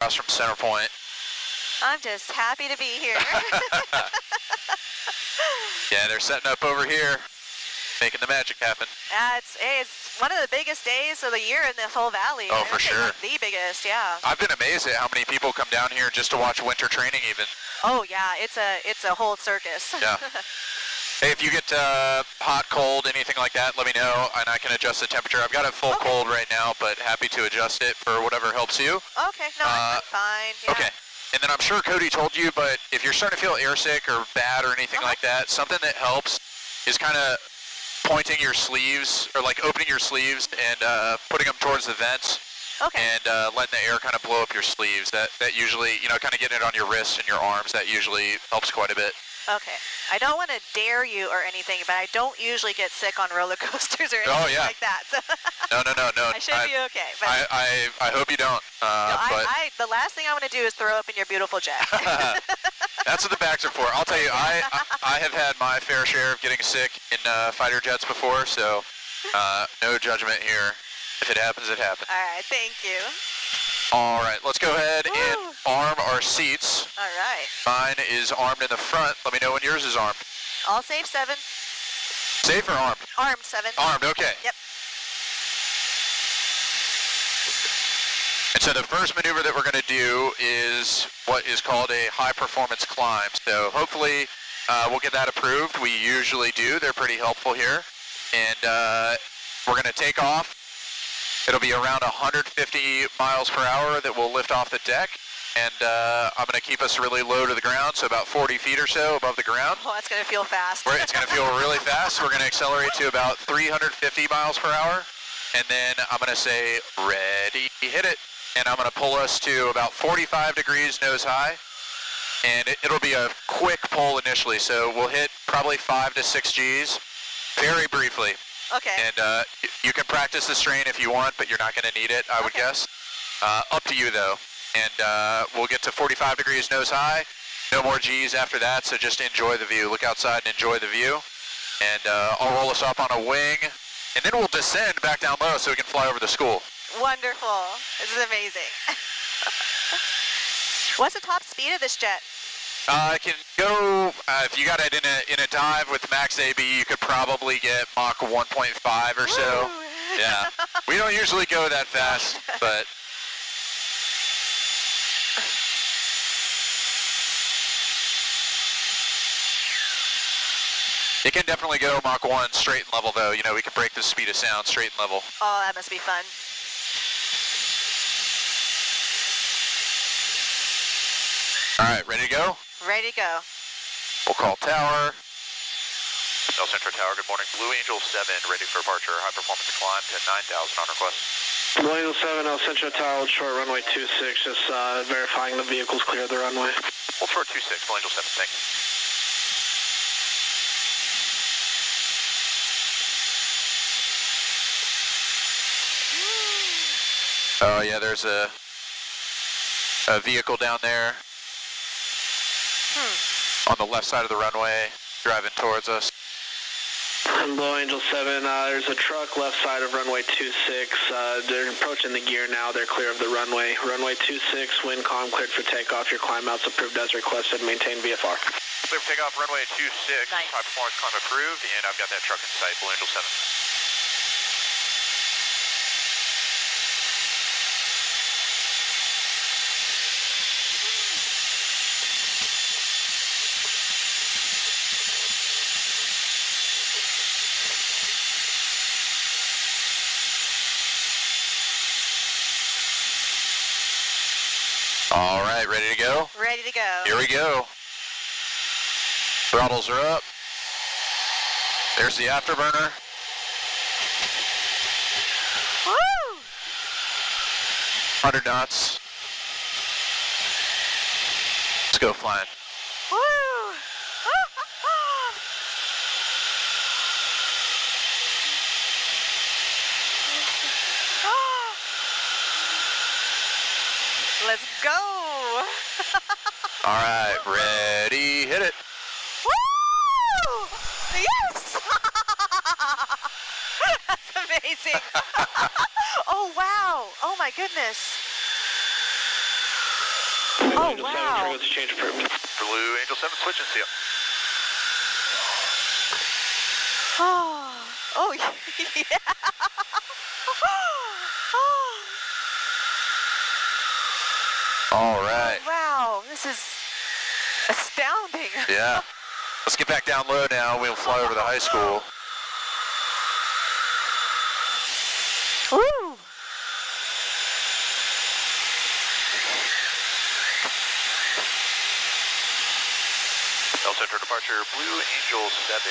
across from Center Point. I'm just happy to be here. Yeah, they're setting up over here, making the magic happen. It's one of the biggest days of the year in this whole valley. Oh, for sure. The biggest, yeah. I've been amazed at how many people come down here just to watch winter training even. Oh yeah, it's a whole circus. Yeah. Hey, if you get hot, cold, anything like that, let me know, and I can adjust the temperature. I've got it full cold right now, but happy to adjust it for whatever helps you. Okay, no, I'm fine. Yeah. Okay. And then I'm sure Cody told you, but if you're starting to feel airsick or bad or anything like that, something that helps is kind of pointing your sleeves, or like opening your sleeves and putting them towards the vents. Okay. And letting the air kind of blow up your sleeves. That usually, you know, kind of getting it on your wrists and your arms, that usually helps quite a bit. Okay. I don't want to dare you or anything, but I don't usually get sick on roller coasters or anything like that. So No. I should be okay. But I hope you don't. The last thing I want to do is throw up in your beautiful jet. That's what the bags are for. I'll tell you, I have had my fair share of getting sick in fighter jets before, so no judgment here. If it happens, it happens. All right, thank you. All right, let's go ahead and arm our seats. All right. Mine is armed in the front. Let me know when yours is armed. All safe, 7. Safe or armed? Armed, 7. Armed, okay. Yep. And so the first maneuver that we're going to do is what is called a high-performance climb. So hopefully we'll get that approved. We usually do. They're pretty helpful here. And we're going to take off. It'll be around 150 miles per hour that we'll lift off the deck. And I'm going to keep us really low to the ground, so about 40 feet or so above the ground. Oh, that's going to feel fast. It's going to feel really fast. We're going to accelerate to about 350 miles per hour. And then I'm going to say, ready, hit it. And I'm going to pull us to about 45 degrees nose high. And it'll be a quick pull initially, so we'll hit probably 5 to 6 Gs very briefly. Okay. And you can practice the strain if you want, but you're not going to need it, I would guess. Up to you, though. And we'll get to 45 degrees nose high. No more Gs after that, so just enjoy the view. Look outside and enjoy the view. And I'll roll us up on a wing, and then we'll descend back down low so we can fly over the school. Wonderful. This is amazing. What's the top speed of this jet? It can go, if you got it in a dive with max AB, you could probably get Mach 1.5 or so. Woo. Yeah. We don't usually go that fast, but... It can definitely go Mach 1 straight and level, though. You know, we can break the speed of sound straight and level. Oh, that must be fun. All right, ready to go? Ready to go. We'll call tower. El Centro Tower, good morning. Blue Angel 7, ready for departure. High performance climb to 9,000 on request. Blue Angel 7, El Centro Tower, short runway 26, just verifying the vehicle's clear of the runway. Hold short 26, Blue Angel 7, thank you. Oh yeah, there's a vehicle down there on the left side of the runway driving towards us. Blue Angel 7, there's a truck left side of runway 26. They're approaching the gear now. They're clear of the runway. Runway 26, wind calm, cleared for takeoff. Your climb out's approved as requested. Maintain VFR. Clear for takeoff, runway 26. Nice. High performance climb approved, and I've got that truck in sight, Blue Angel 7. All right, ready to go? Ready to go. Here we go. Throttles are up. There's the afterburner. Woo! 100 knots. Let's go flying. Woo! Let's go! All right, ready, hit it. Woo! Yes! That's amazing. Oh, wow. Oh, my goodness. Oh, Angel wow. 7, frequency change approved. Blue Angel 7, switch and seal. Oh, yeah. All right. Oh, wow, this is astounding. Yeah. Let's get back down low now. We'll fly over the high school. Woo! El Centro departure, Blue Angel 7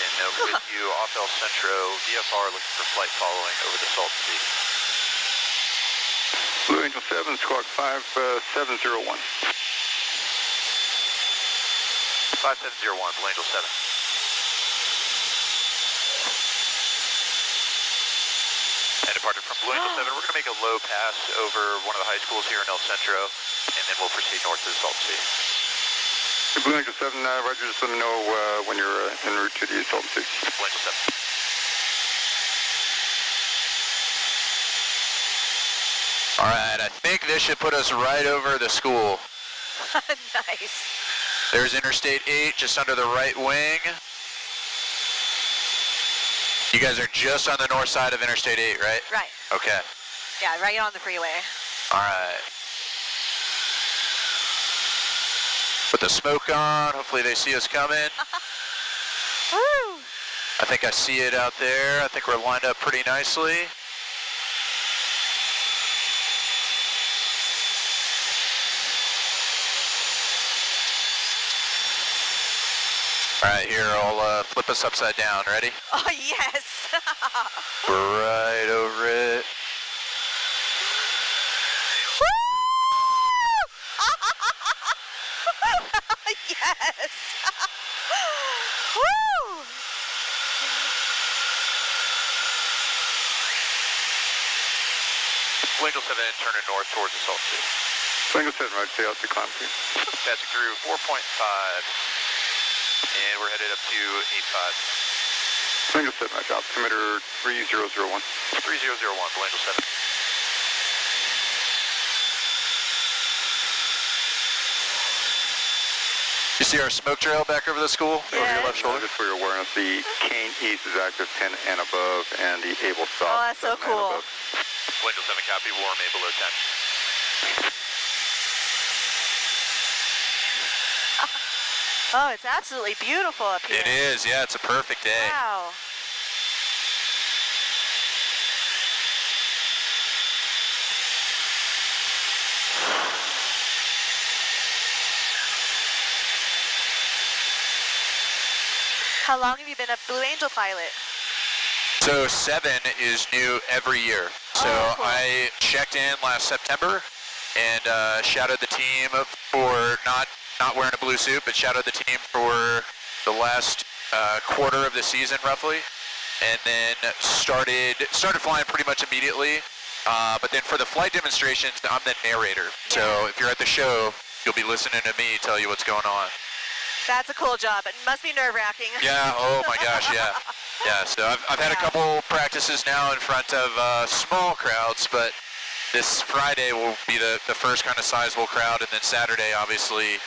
with you off El Centro, VFR looking for flight following over the Salton Sea. Blue Angel 7, squawk 5701. 5701, Blue Angel 7. And departed from Blue Angel 7, we're going to make a low pass over one of the high schools here in El Centro, and then we'll proceed north to the Salton Sea. Blue Angel 7, Roger, just let me know when you're en route to the Salton Sea. Blue Angel 7. All right, I think this should put us right over the school. Nice. There's Interstate 8 just under the right wing. You guys are just on the north side of Interstate 8, right? Right. Okay. Yeah, right on the freeway. All right. Put the smoke on. Hopefully they see us coming. Woo! I think I see it out there. I think we're lined up pretty nicely. All right, here, I'll flip us upside down. Ready? Oh, yes. We're right over it. Yes. Woo! Blue Angel 7 turning north towards the Salton Sea. Blue Angel 7, Roger, stay out to climb, please. Passing through 4.5, and we're headed up to 8.5. Blue Angel 7, Roger, altimeter 3001. 3001, Blue Angel 7. You see our smoke trail back over the school? Yes. Over your left shoulder? Just for your awareness, the Kane East is active 10 and above, and the Able South. Oh, that's so 7 and cool. above. Blue Angel 7 copy, warm A below 10. Oh, it's absolutely beautiful up here. It is, yeah, it's a perfect day. Wow. How long have you been a Blue Angel pilot? So 7 is new every year. So Oh, cool. I checked in last September and shouted the team for not wearing a blue suit, but shouted the team for the last quarter of the season roughly, and then started flying pretty much immediately. But then for the flight demonstrations, I'm the narrator. So if you're at the show, you'll be listening to me tell you what's going on. That's a cool job. It must be nerve-wracking. Yeah, oh my gosh, yeah. Yeah, so I've had a couple practices now in front of small crowds, but this Friday will be the first kind of sizable crowd, and then Saturday, obviously,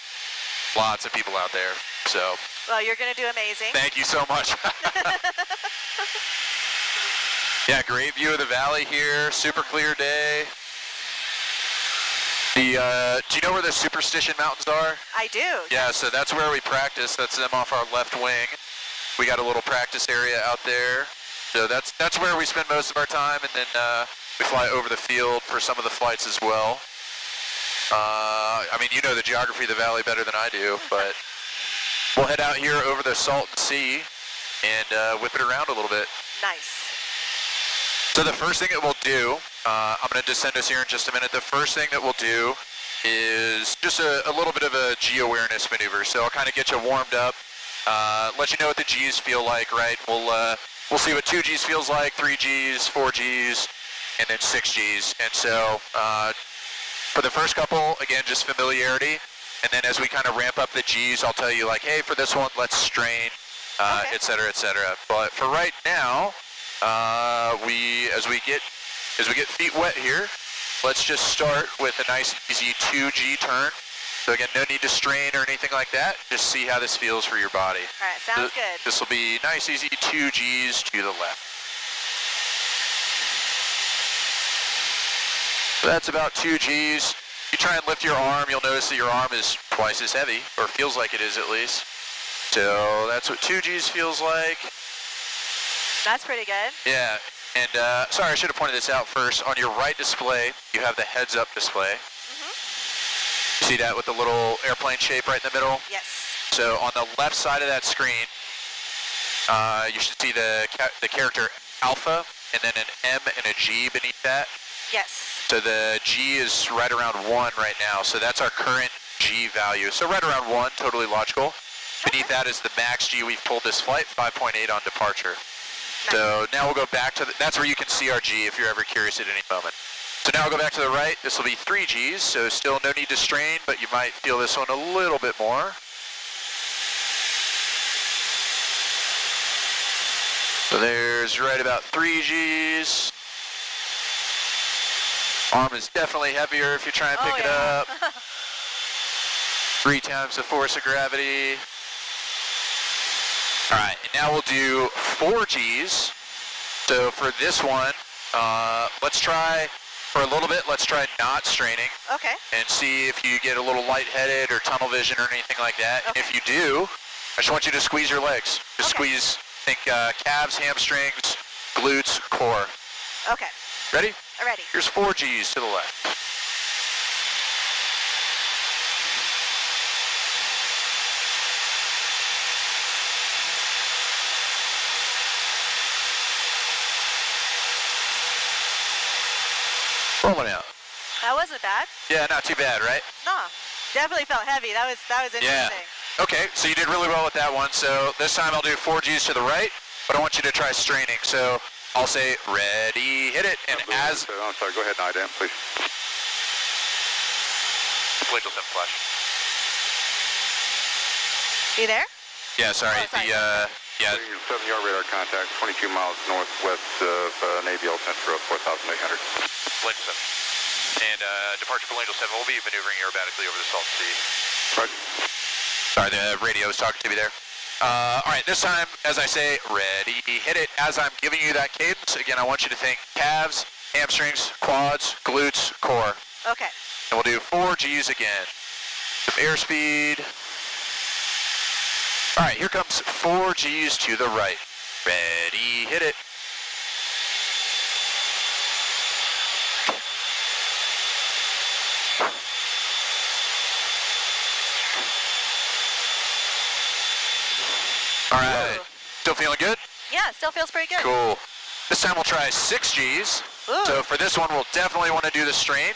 lots of people out there. So. Well, you're going to do amazing. Thank you so much. Yeah, great view of the valley here, super clear day. Do you know where the Superstition Mountains are? I do. Yeah, so that's where we practice. That's them off our left wing. We got a little practice area out there. So that's where we spend most of our time, and then we fly over the field for some of the flights as well. I mean, you know the geography of the valley better than I do, but we'll head out here over the Salton Sea and whip it around a little bit. Nice. So the first thing that we'll do, I'm going to descend us here in just a minute. The first thing that we'll do is just a little bit of a G-awareness maneuver. So I'll kind of get you warmed up, let you know what the G's feel like, right? We'll see what 2 G's feels like, 3 G's, 4 G's, and then 6 G's. And so for the first couple, again, just familiarity. And then as we kind of ramp up the G's, I'll tell you like, hey, for this one, let's strain, Okay. et cetera, et cetera. But for right now, as we get feet wet here, let's just start with a nice easy 2G turn. So again, no need to strain or anything like that. Just see how this feels for your body. All right, sounds good. This will be nice, easy, 2 Gs to the left. So that's about 2 Gs. You try and lift your arm, you'll notice that your arm is twice as heavy, or feels like it is at least. So that's what 2 Gs feels like. That's pretty good. Yeah, and sorry, I should have pointed this out first. On your right display, you have the heads-up display. See that with the little airplane shape right in the middle? Yes. So on the left side of that screen, you should see the character alpha, and then an M and a G beneath that. Yes. So the G is right around 1 right now, so that's our current G value. So right around 1, totally logical. Beneath that is the max G we've pulled this flight, 5.8 on departure. Nice. So now we'll go back to, that's where you can see our G if you're ever curious at any moment. So now we'll go back to the right. This will be 3 Gs, so still no need to strain, but you might feel this one a little bit more. So there's right about 3 Gs. Arm is definitely heavier if you try and pick it up. 3 times the force of gravity. All right, and now we'll do 4 Gs. So for this one, let's try, for a little bit, let's try not straining. Okay. And see if you get a little lightheaded or tunnel vision or anything like that. Okay. And if you do, I just want you to squeeze your legs. Just squeeze, think calves, hamstrings, glutes, core. Okay. Ready? Ready. Here's 4 Gs to the left. Rolling out. That wasn't bad. Yeah, not too bad, right? No, definitely felt heavy. That was interesting. Yeah. Okay, so you did really well with that one. So this time I'll do 4 Gs to the right, but I want you to try straining. So I'll say ready, hit it, and as... I'm sorry, go ahead and IDAM, please. Angel 7 flash. You there? Yeah, sorry. Oh, sorry. Yeah. 7-yard radar contact, 22 miles northwest of Navy Center of 4,800. Angel 7. And departure for Angel 7. We'll be maneuvering aerobatically over the Salton Sea. Right. Sorry, the radio was talking to me there. All right, this time, as I say, ready, hit it. As I'm giving you that cadence, again, I want you to think calves, hamstrings, quads, glutes, core. Okay. And we'll do 4 Gs again. Some airspeed. All right, here comes 4 Gs to the right. Ready, hit it. All right, still feeling good? Yeah, still feels pretty good. Cool. This time we'll try 6 Gs. Ooh. So for this one, we'll definitely want to do the strain.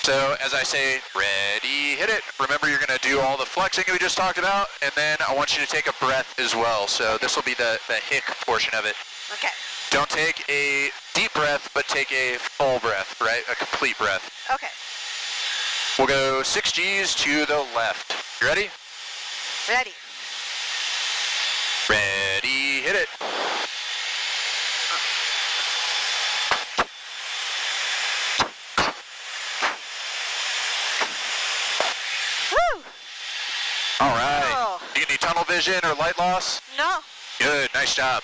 So as I say, ready, hit it. Remember, you're going to do all the flexing we just talked about, and then I want you to take a breath as well. So this will be the hic portion of it. Okay. Don't take a deep breath, but take a full breath, right? A complete breath. Okay. We'll go 6 Gs to the left. You ready? Ready. Ready, hit it. Woo! All right. Oh. You get any tunnel vision or light loss? No. Good, nice job.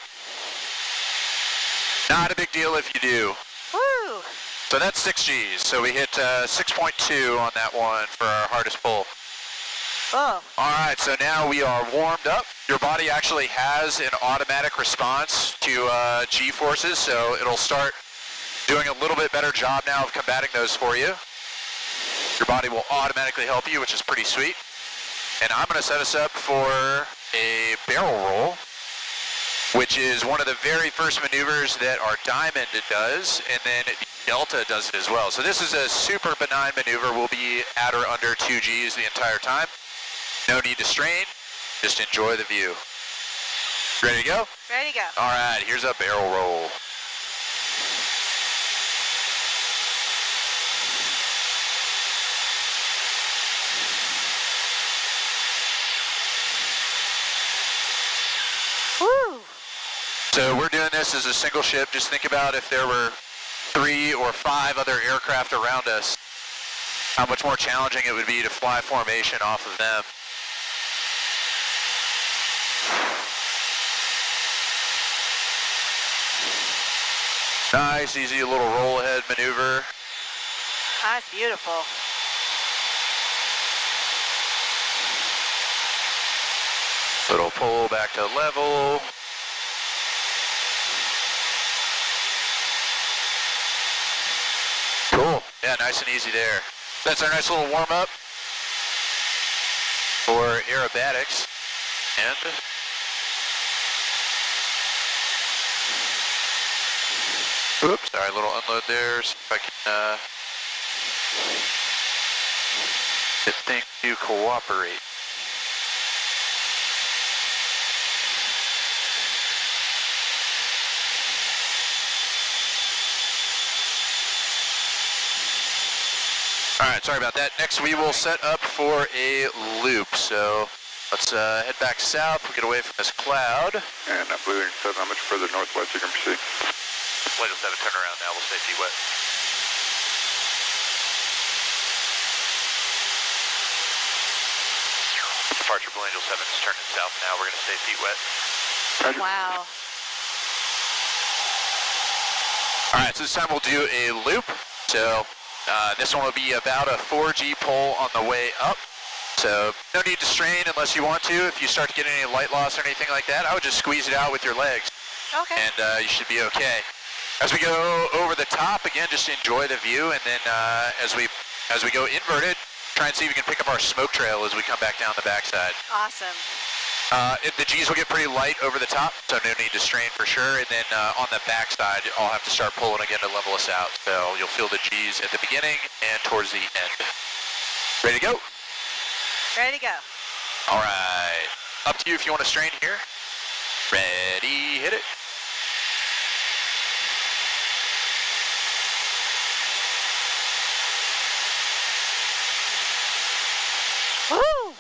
Not a big deal if you do. Woo! So that's 6 Gs. So we hit 6.2 on that one for our hardest pull. Oh. All right, so now we are warmed up. Your body actually has an automatic response to G forces, so it'll start doing a little bit better job now of combating those for you. Your body will automatically help you, which is pretty sweet. And I'm going to set us up for a barrel roll, which is one of the very first maneuvers that our Diamond does, and then Delta does it as well. So this is a super benign maneuver. We'll be at or under 2 Gs the entire time. No need to strain, just enjoy the view. Ready to go? Ready to go. All right, here's a barrel roll. Woo! So we're doing this as a single ship. Just think about if there were 3 or 5 other aircraft around us. how much more challenging it would be to fly formation off of them. Nice, easy little roll ahead maneuver. That's beautiful. Little pull back to level. Cool. Yeah, nice and easy there. That's our nice little warm up for aerobatics. And oops, sorry, a little unload there. See if I can get things to cooperate. All right, sorry about that. Next, we will set up for a loop. So let's head back south. We'll get away from this cloud. And Blue Angel 7, how much further northwest you can proceed? Blue Angel 7, turn around now. We'll stay feet wet. Departure Blue Angel 7 is turning south now. We're going to stay feet wet. Roger. Wow. All right, so this time we'll do a loop. So this one will be about a 4G pull on the way up. So no need to strain unless you want to. If you start to get any light loss or anything like that, I would just squeeze it out with your legs. Okay. And you should be okay. As we go over the top, again, just enjoy the view. And then as we go inverted, try and see if we can pick up our smoke trail as we come back down the backside. Awesome. The G's will get pretty light over the top, so no need to strain for sure. And then on the backside, I'll have to start pulling again to level us out. So you'll feel the G's at the beginning and towards the end. Ready to go? Ready to go. All right. Up to you if you want to strain here. Ready, hit it. Woo!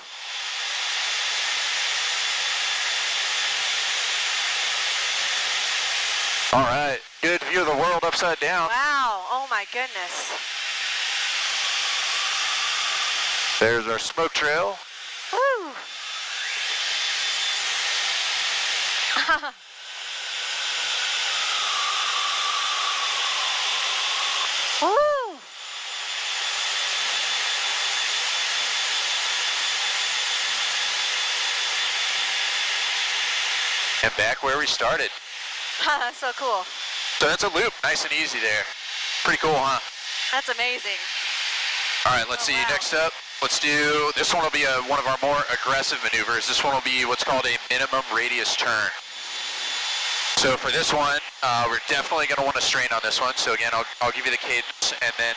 All right. Good view of the world upside down. Wow. Oh my goodness. There's our smoke trail. Woo! Woo! And back where we started. So cool. So that's a loop, nice and easy there. Pretty cool, huh? That's amazing. All right, let's see. Wow. Next up, let's do, this one will be one of our more aggressive maneuvers. This one will be what's called a minimum radius turn. So for this one, we're definitely going to want to strain on this one. So again, I'll give you the cadence, and then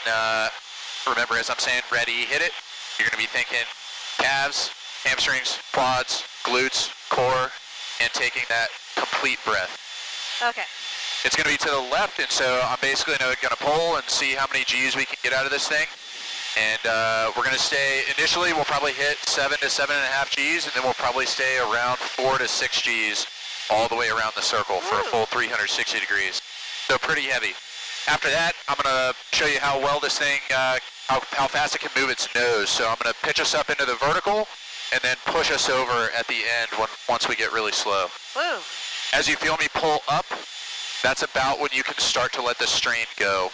remember, as I'm saying, ready, hit it. You're going to be thinking calves, hamstrings, quads, glutes, core, and taking that complete breath. Okay. It's going to be to the left, and so I'm basically going to pull and see how many G's we can get out of this thing. And we're going to stay, initially we'll probably hit 7 to 7.5 G's, and then we'll probably stay around 4 to 6 G's all the way around the circle for a full 360 degrees. So pretty heavy. After that, I'm going to show you how well this thing, how fast it can move its nose. So I'm going to pitch us up into the vertical and then push us over at the end once we get really slow. Woo! As you feel me pull up, that's about when you can start to let the strain go.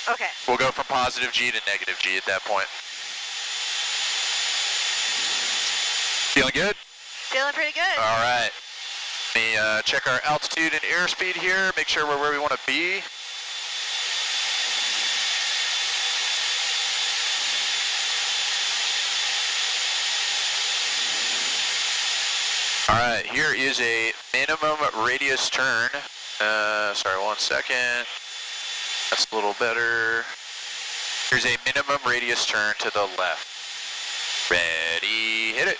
Okay. We'll go from positive G to negative G at that point. Feeling good? Feeling pretty good. All right. Let me check our altitude and airspeed here, make sure we're where we want to be. All right, here is a minimum radius turn. Sorry, 1 second. That's a little better. Here's a minimum radius turn to the left. Ready, hit it.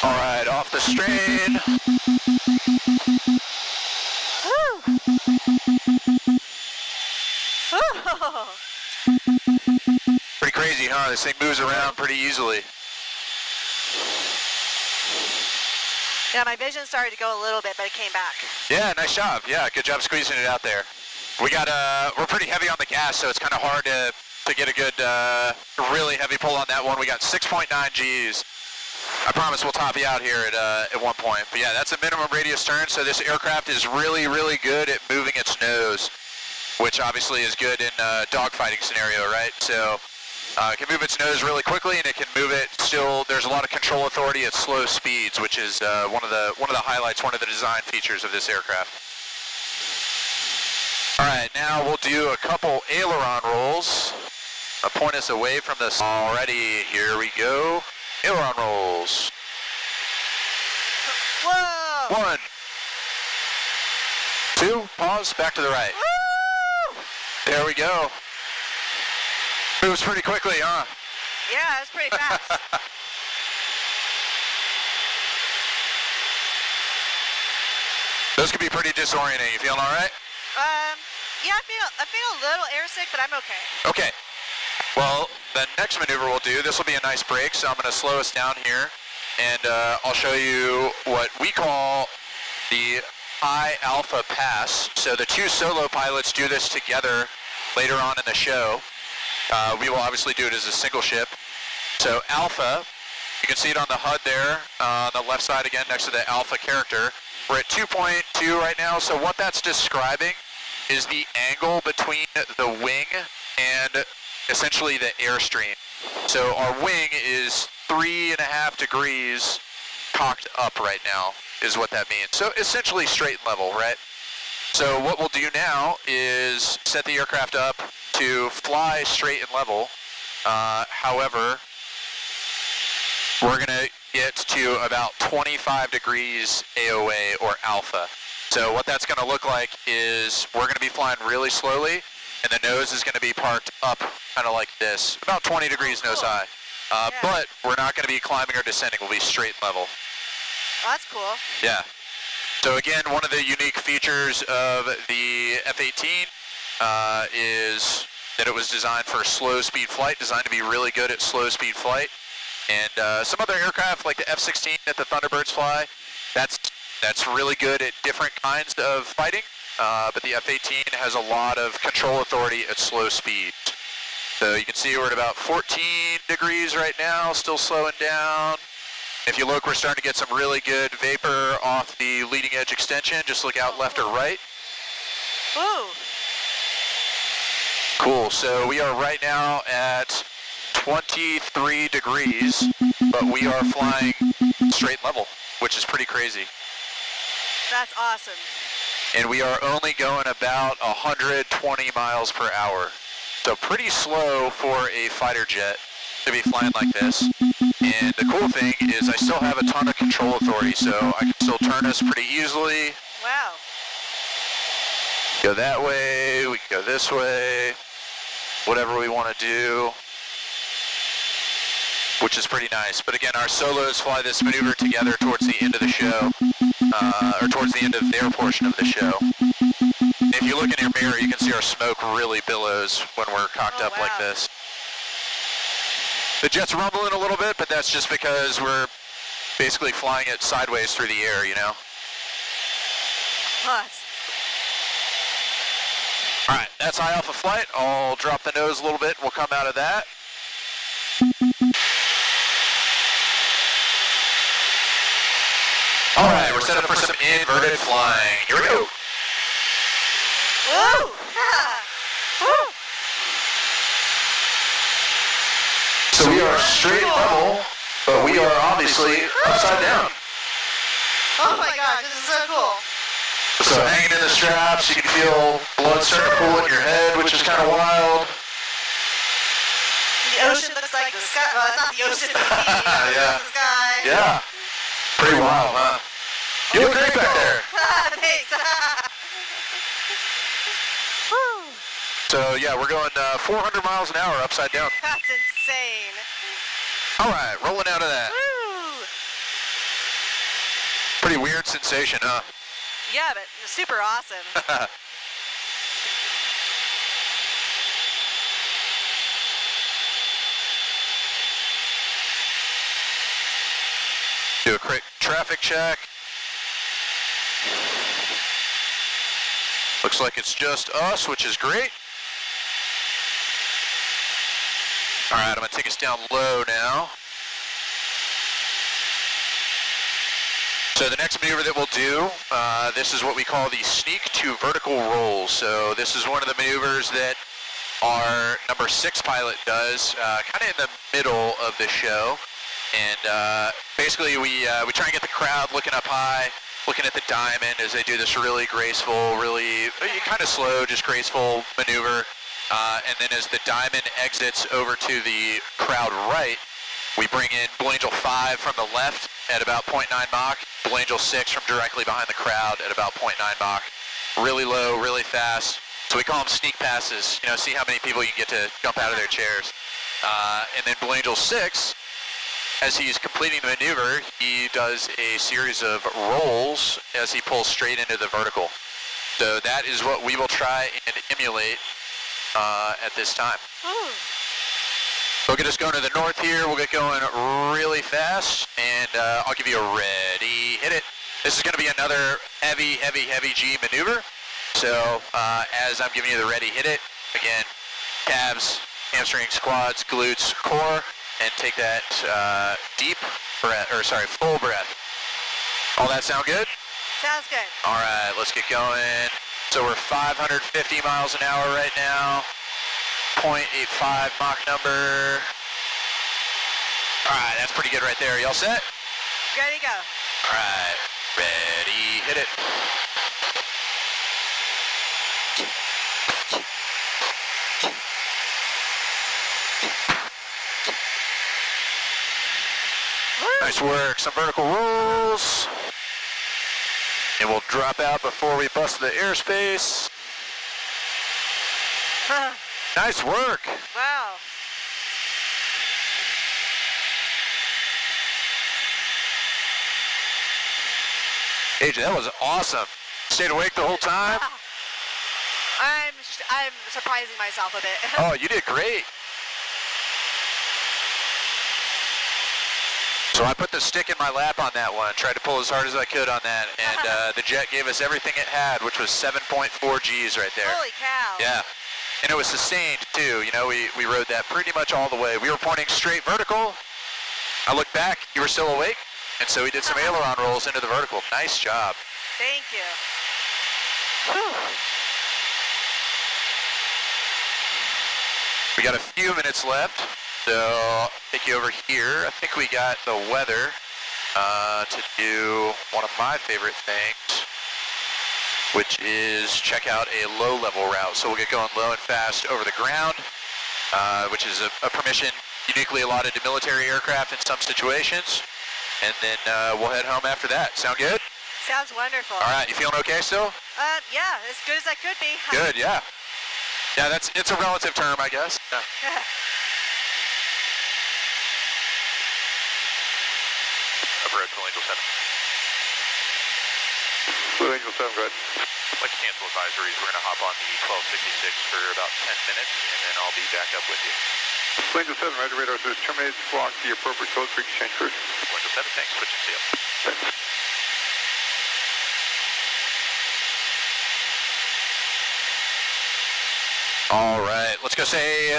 All right, off the strain. Woo! Woo! crazy, huh? This thing moves around pretty easily. Yeah, my vision started to go a little bit, but it came back. Yeah, nice job. Yeah, good job squeezing it out there. We got we're pretty heavy on the gas, so it's kind of hard to get a good, really heavy pull on that one. We got 6.9 Gs. I promise we'll top you out here at one point. But yeah, that's a minimum radius turn, so this aircraft is really, really good at moving its nose, which obviously is good in a dogfighting scenario, right? So it can move its nose really quickly, and it can move it still. There's a lot of control authority at slow speeds, which is one of the highlights, one of the design features of this aircraft. All right, now we'll do a couple aileron rolls. I'll point us away from this. Alrighty, here we go. Aileron rolls. Whoa! 1, 2, pause, back to the right. Woo! There we go. Moves pretty quickly, huh? Yeah, it was pretty fast. Those can be pretty disorienting. You feeling all right? Yeah, I feel a little airsick, but I'm okay. Okay. Well, the next maneuver we'll do, this will be a nice break, so I'm going to slow us down here, and I'll show you what we call the high alpha pass. So the two solo pilots do this together later on in the show. We will obviously do it as a single ship. So alpha, you can see it on the HUD there, on the left side again, next to the alpha character. We're at 2.2 right now, so what that's describing is the angle between the wing and essentially the airstream. So our wing is 3.5 degrees cocked up right now, is what that means. So essentially straight and level, right? So what we'll do now is set the aircraft up to fly straight and level. However, we're gonna get to about 25 degrees AOA or alpha. So what that's gonna look like is we're gonna be flying really slowly, and the nose is gonna be parked up kind of like this, about 20 degrees nose high. But we're not gonna be climbing or descending, we'll be straight level. Oh, that's cool. Yeah. So again, one of the unique features of the F-18 is that it was designed for slow speed flight, designed to be really good at slow speed flight. And some other aircraft like the F-16 that the Thunderbirds fly, that's really good at different kinds of fighting. But the F-18 has a lot of control authority at slow speeds. So you can see we're at about 14 degrees right now, still slowing down. If you look, we're starting to get some really good vapor off the leading edge extension. Just look out left or right. Ooh. Cool, so we are right now at 23 degrees, but we are flying straight level, which is pretty crazy. That's awesome. And we are only going about 120 miles per hour. So pretty slow for a fighter jet to be flying like this. And the cool thing is I still have a ton of control authority, so I can still turn us pretty easily. Wow. Go that way, we can go this way, whatever we want to do, which is pretty nice. But again, our solos fly this maneuver together towards the end of the show, or towards the end of their portion of the show. And if you look in your mirror, you can see our smoke really billows when we're cocked up like this. The jet's rumbling a little bit, but that's just because we're basically flying it sideways through the air, you know? Huh. All right, that's high alpha flight. I'll drop the nose a little bit. We'll come out of that. All right, we're set up for some inverted flying. Here we go. Woo! Woo! So we are straight level, but we are obviously upside down. Oh my gosh, this is so cool. So hanging in the straps, you can feel blood starting to pool in your head, which is kind of wild. The ocean looks like the sky. Well, it's not the ocean, it's the sea. Yeah. The sky. Yeah. Pretty wild, huh? You look great back there. Thanks. Whew. So yeah, we're going 400 miles an hour upside down. That's insane. All right, rolling out of that. Woo! Pretty weird sensation, huh? Yeah, but super awesome. traffic check. Looks like it's just us, which is great. All right, I'm gonna take us down low now. So the next maneuver that we'll do, this is what we call the sneak to vertical roll. So this is one of the maneuvers that our number 6 pilot does, kind of in the middle of the show. And basically we try and get the crowd looking up high, looking at the diamond as they do this really graceful, really kind of slow, just graceful maneuver. And then as the diamond exits over to the crowd right, we bring in Blue Angel 5 from the left at about 0.9 Mach, Blue Angel 6 from directly behind the crowd at about 0.9 Mach. Really low, really fast. So we call them sneak passes, you know, see how many people you can get to jump out of their chairs. And then Blue Angel 6, as he's completing the maneuver, he does a series of rolls as he pulls straight into the vertical. So that is what we will try and emulate at this time. Ooh. We'll get us going to the north here. We'll get going really fast, and I'll give you a ready, hit it. This is going to be another heavy, heavy, heavy G maneuver. So as I'm giving you the ready, hit it, again, calves, hamstrings, quads, glutes, core, and take that deep breath, or sorry, full breath. All that sound good? Sounds good. All right, let's get going. So we're 550 miles an hour right now. 0.85 Mach number. All right, that's pretty good right there. Y'all set? Ready to go. All right, ready, hit it. Woo. Nice work, some vertical rolls. And we'll drop out before we bust the airspace. Nice work. Wow. AJ, that was awesome. Stayed awake the whole time? I'm surprising myself a bit. Oh, you did great. So I put the stick in my lap on that one, tried to pull as hard as I could on that, and the jet gave us everything it had, which was 7.4 Gs right there. Holy cow. Yeah. And it was sustained too, you know, we rode that pretty much all the way. We were pointing straight vertical. I looked back, you were still awake, and so we did some aileron rolls into the vertical. Nice job. Thank you. Whew. We got a few minutes left, so I'll take you over here. I think we got the weather to do one of my favorite things, which is check out a low-level route. So we'll get going low and fast over the ground, which is a permission uniquely allotted to military aircraft in some situations. And then we'll head home after that. Sound good? Sounds wonderful. All right, you feeling okay still? Yeah, as good as I could be. Good, yeah. Yeah, it's a relative term, I guess. Yeah. Upper Blue Angel 7. Blue Angel 7, go ahead. I'd like to cancel advisories. We're going to hop on the 1266 for about 10 minutes, and then I'll be back up with you. Blue Angel 7, Roger, radar says terminate, block the appropriate code for exchange cruise. Blue Angel 7, thanks. Switch and seal. Thanks. All right, let's go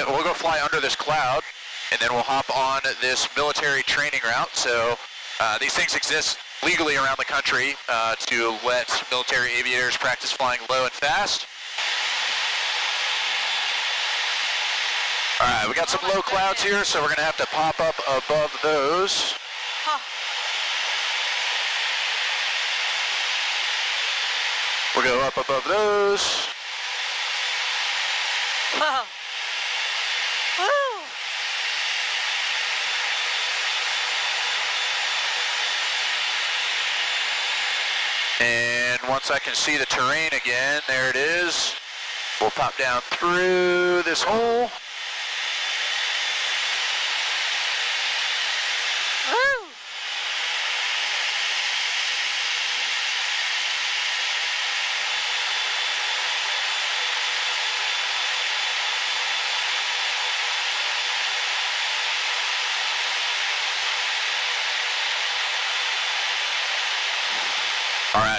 we'll go fly under this cloud, and then we'll hop on this military training route. So these things exist legally around the country to let military aviators practice flying low and fast. All right, we got some low clouds here, so we're gonna have to pop up above those. Huh. We'll go up above those. Whoa. Woo. And once I can see the terrain again, there it is. We'll pop down through this hole. Woo.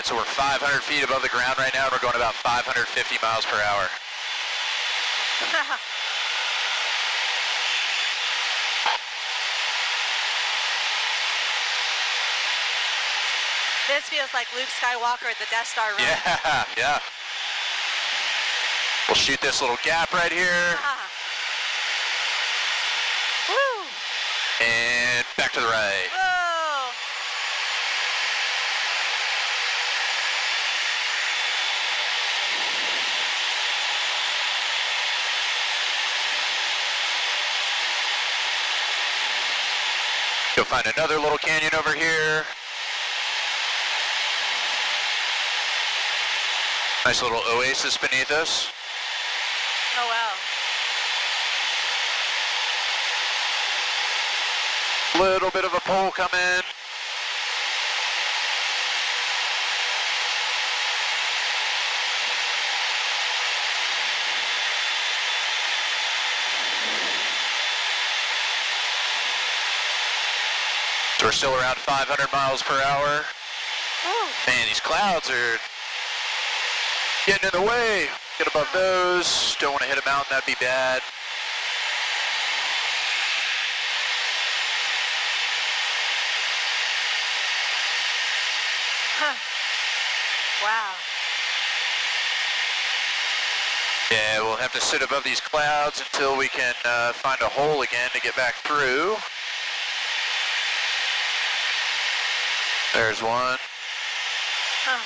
so we're 500 feet above the ground right now. We're going about 550 miles per hour. This feels like Luke Skywalker at the Death Star run. Yeah, yeah. We'll shoot this little gap right here. Woo! And back to the right. Whoa! Go find another little canyon over here. Nice little oasis beneath us. Oh, wow. Little bit of a pole coming. So we're still around 500 miles per hour. Ooh. Man, these clouds are getting in the way. Get above those. Don't want to hit a mountain, that'd be bad. Huh. Wow. Yeah, we'll have to sit above these clouds until we can find a hole again to get back through. There's one. Huh.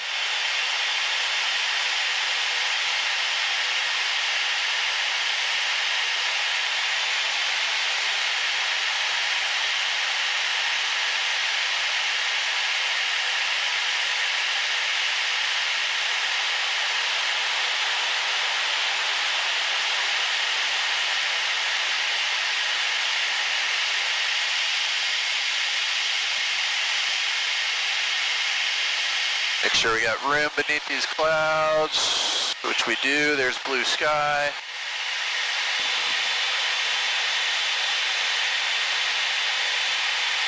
Make sure we got room beneath these clouds, which we do. There's blue sky.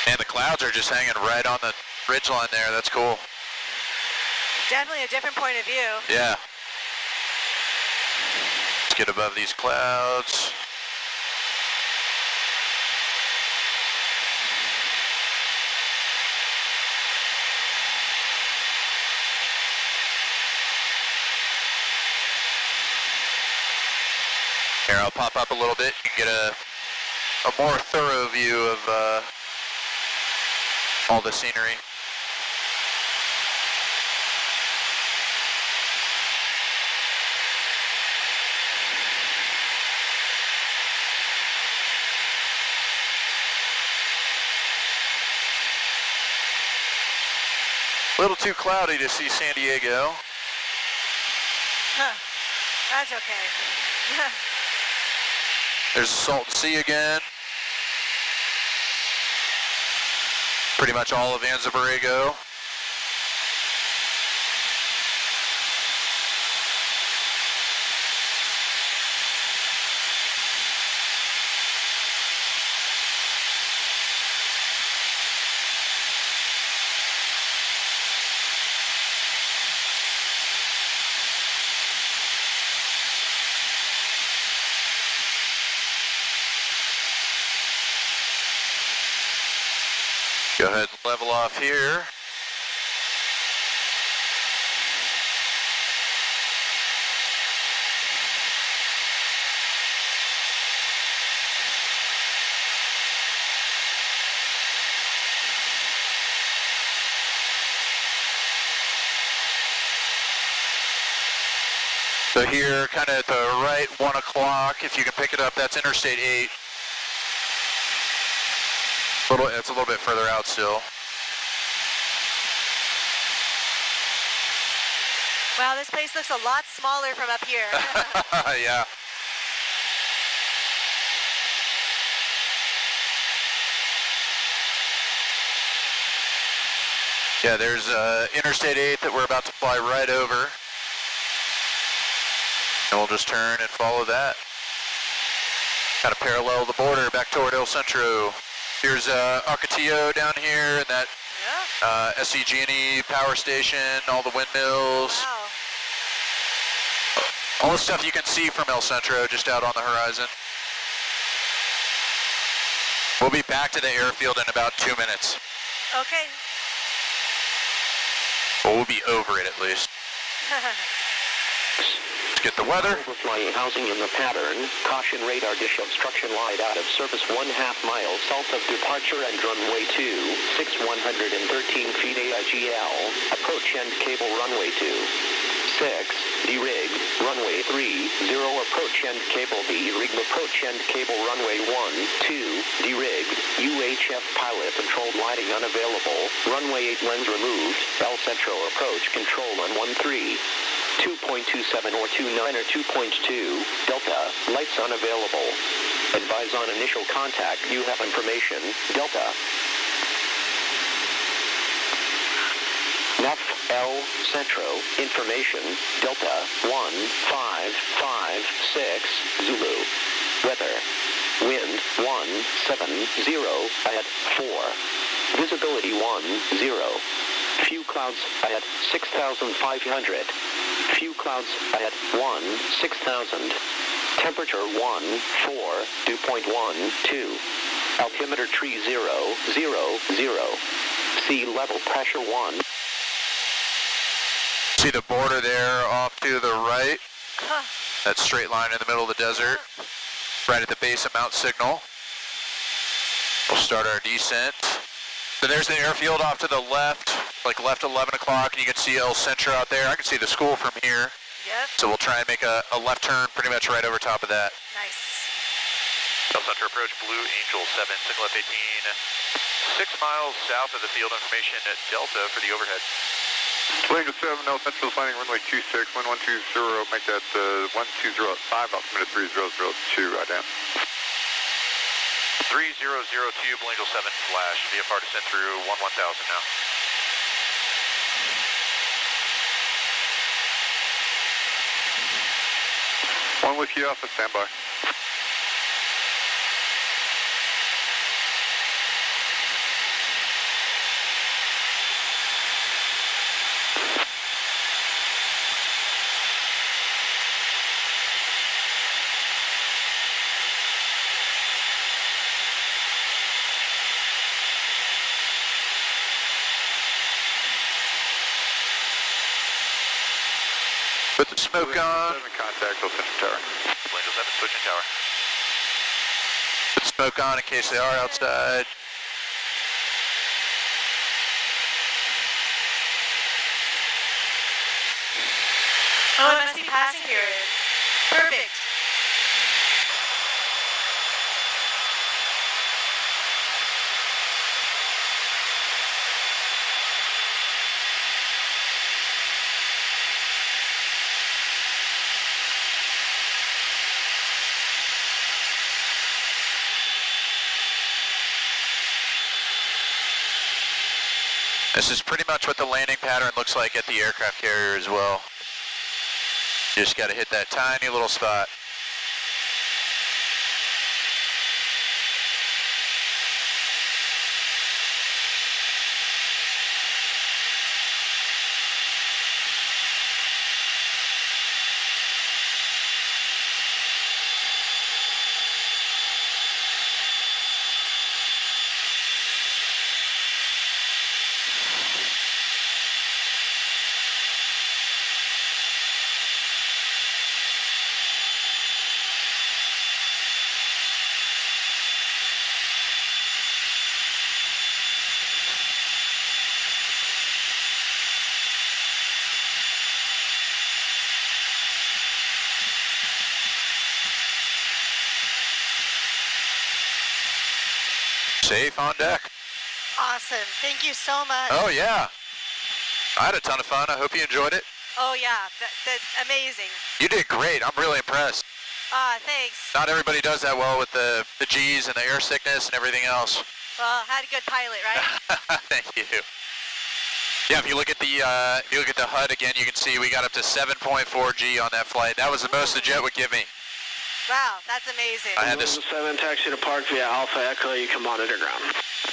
And the clouds are just hanging right on the ridgeline there. That's cool. Definitely a different point of view. Yeah. Let's get above these clouds. Here, I'll pop up a little bit. You can get a more thorough view of all the scenery. A little too cloudy to see San Diego. Huh. That's okay. There's the Salton Sea again. Pretty much all of Anza Borrego. Go ahead and level off here. So here, kind of at the right 1 o'clock, if you can pick it up, that's Interstate 8. It's a little bit further out still. Wow, this place looks a lot smaller from up here. Yeah. Yeah, there's Interstate 8 that we're about to fly right over. And we'll just turn and follow that. Kind of parallel the border back toward El Centro. Here's Ocotillo down here, and that Yeah. SCG&E power station, all the windmills. Wow. All the stuff you can see from El Centro just out on the horizon. We'll be back to the airfield in about 2 minutes. Okay. Well, we'll be over it at least. Let's get the weather. Overflying housing in the pattern. Caution radar dish obstruction light out of service 1/2 mile south of departure and runway 2. 6,113 feet AIGL. Approach end cable runway 2. 6. Derig. Runway 3. 0 approach end cable B. Rig approach end cable runway 1. 2. Derig. UHF pilot controlled lighting unavailable. Runway 8 lens removed. El Centro approach control on 13. 2.27 or 29 or 2.2. Delta. Lights unavailable. Advise on initial contact. You have information. Delta. NEF El Centro. Information. Delta 1556 Zulu. Weather. Wind 170 at 4. Visibility 10. Few clouds at 6,500. Few clouds at 6,000. Temperature 4, dew point 2. Altimeter tree 0, 0, 0. Sea level pressure 1. See the border there off to the right? Huh. That straight line in the middle of the desert, right at the base of Mount Signal. We'll start our descent. So there's the airfield off to the left, like left 11 o'clock, and you can see El Centro out there. I can see the school from here. Yep. So we'll try and make a left turn pretty much right over top of that. Nice. El Centro approach, Blue Angel 7, single F-18, 6 miles south of the field. Information at Delta for the overhead. Blue Angel 7, El Centro landing runway 26, wind 120, make that 120 at 5, altimeter 3002, right down. 3002, Blue Angel 7, flash, VFR descent through 1000 now. One with you, Alpha, standby. Put the smoke on. Contact El Centro Tower. Blue Angel 7, switching tower. Put the smoke on in case they are outside. Oh, it must be passing period. Perfect. This is pretty much what the landing pattern looks like at the aircraft carrier as well. You just got to hit that tiny little spot. Safe on deck. Awesome. Thank you so much. Oh yeah. I had a ton of fun. I hope you enjoyed it. Oh yeah, that's amazing. You did great. I'm really impressed. Thanks. Not everybody does that well with the G's and the air sickness and everything else. Well, had a good pilot, right? Thank you. Yeah, if you look at the HUD again, you can see we got up to 7.4 G on that flight. That was the most the jet would give me. Wow, that's amazing. I had this. 7, taxi to park via Alpha Echo. You can monitor ground.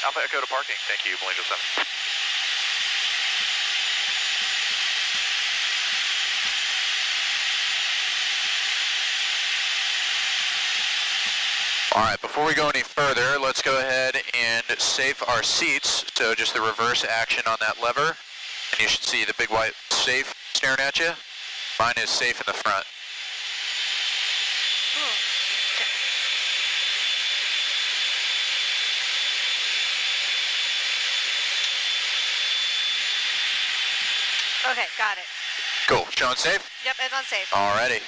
Alpha Echo to parking. Thank you, Blue Angel 7. All right, before we go any further, let's go ahead and safe our seats. So just the reverse action on that lever, and you should see the big white safe staring at you. Mine is safe in the front. Okay, got it. Cool. Showing safe? Yep, it's on safe. Alrighty.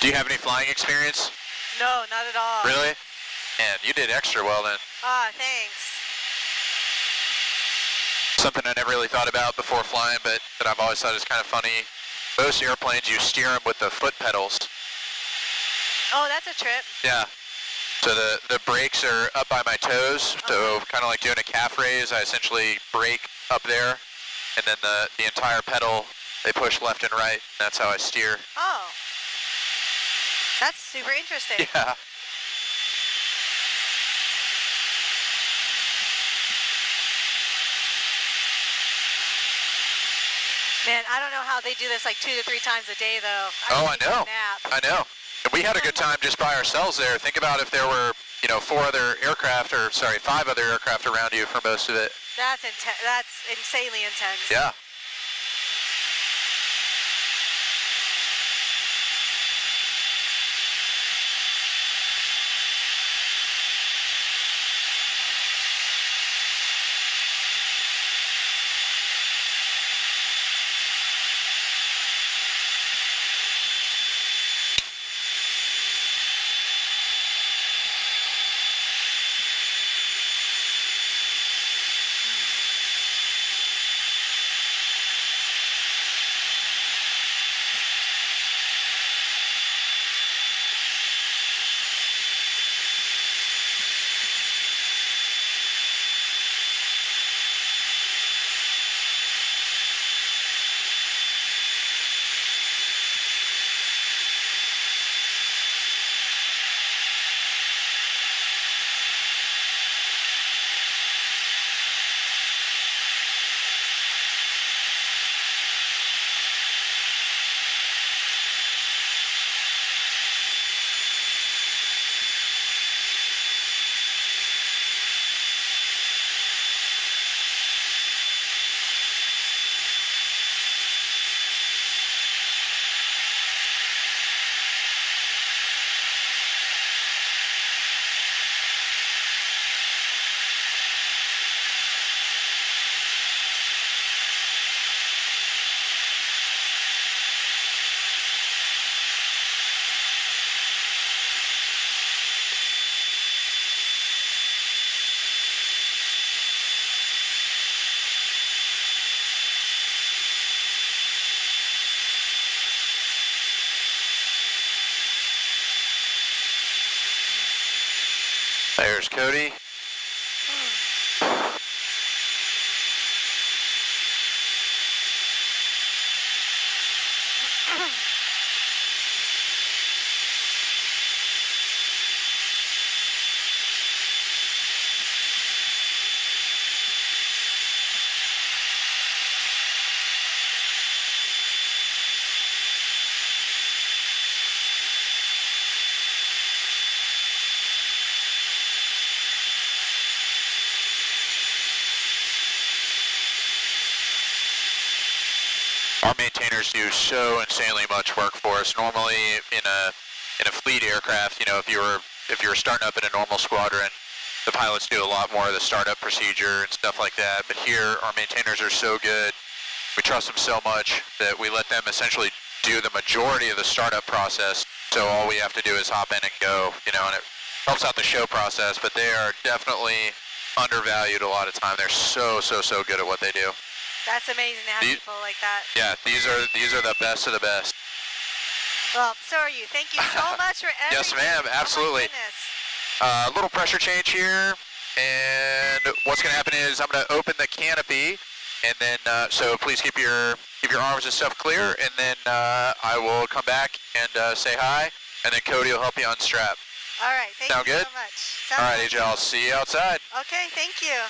Do you have any flying experience? No, not at all. Really? Man, you did extra well then. Ah, thanks. Something I never really thought about before flying, but that I've always thought is kind of funny. Most airplanes, you steer them with the foot pedals. Oh, that's a trip. Yeah. So the brakes are up by my toes, so kind of like doing a calf raise, I essentially brake up there, and then the entire pedal, they push left and right. That's how I steer. Oh. That's super interesting. Yeah. Man, I don't know how they do this like 2 to 3 times a day though. I know. Nap. I know. And we had a good time just by ourselves there. Think about if there were, 5 other aircraft around you for most of it. That's intense. That's insanely intense. Yeah. There's Cody. Our maintainers do so insanely much work for us. Normally, in a fleet aircraft, if you were starting up in a normal squadron, the pilots do a lot more of the startup procedure and stuff like that. But here, our maintainers are so good. We trust them so much that we let them essentially do the majority of the startup process. So all we have to do is hop in and go, and it helps out the show process. But they are definitely undervalued a lot of time. They're so good at what they do. That's amazing to have people like that. Yeah, these are the best of the best. Well, so are you. Thank you so much for everything. Yes, ma'am. Absolutely. Oh, A little pressure change here, and what's going to happen is I'm going to open the canopy, and then so please keep your arms and stuff clear, and then I will come back and say hi, and then Cody will help you unstrap. All right, thank Sound you good? so much. All right, AJ, I'll see you outside. Okay, thank you.